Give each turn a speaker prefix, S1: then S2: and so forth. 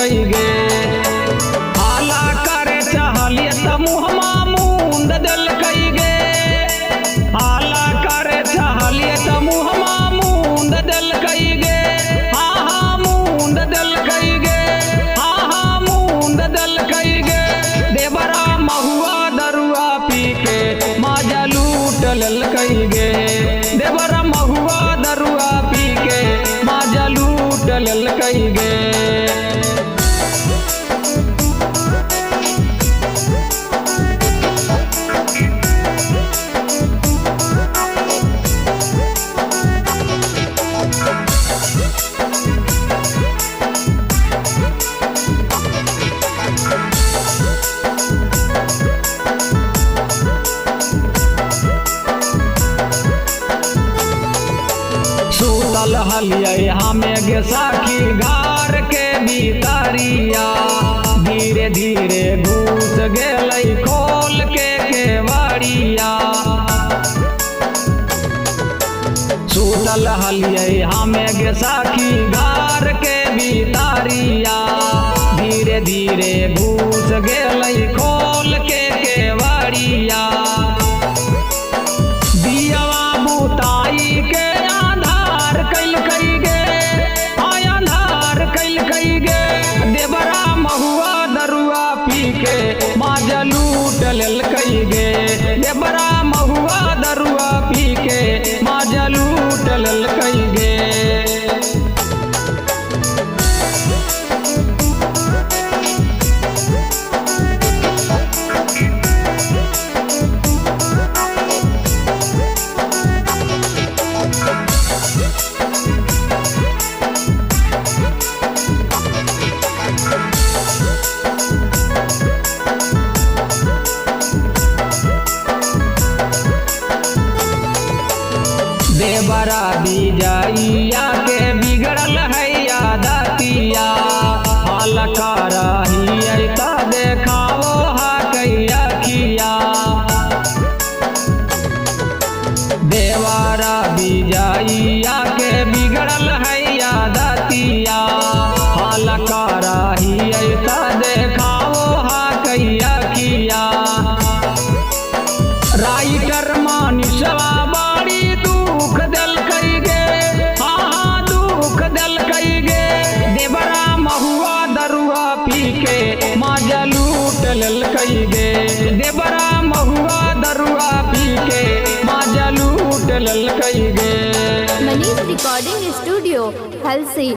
S1: कई गे। हाला करे चाहलिए त मुहमा मुंद दिल कई गे। हाला करे चाहलिए त मुहमा मुंद दिल कई गे। हाँ हाँ मुंद दिल कई गे। हाँ हाँ मुंद दिल कई गे। देवरा महुआ दरुआ पी के माजा लूट लेल कई गे। देवरा महुआ दरुआ पी के माजा लूट लेल कई गे। सुतल हलिये हमें गे साखी घर के भीतरिया। धीरे धीरे घुस गेलै खोल के केवड़िया। सुतल हलिये हमें गे साखी घर के भीतरिया। धीरे धीरे घुस गेलै खोल के केवड़िया। दियवा बुताई के कैल कई गे। अंधार कैल कई गे। देवरा महुआ दरुआ पी के माजा लूट लेल कई गे। देवरा महुआ दरुआ पी के माजा लूट लेल कई गे। देवरा बिजइया के बिगड़ल है आदतिया। हाल करहिए त देखाओ हा कैया किया। देवरा बिजइया के बिगड़ल है आदतिया। हाल करहिए त देखाओ हा कैया किया। राइटर मानिसवा बाड़ी दुख दिल कई गे। हाँ हाँ दुख दिल कई गे। देवरा महुआ दरुआ पी के माजा लूट लेल कई गे। देवरा महुआ दरुआ पी के माजा लूट लेल कई गे।
S2: Manish recording studio Halsi.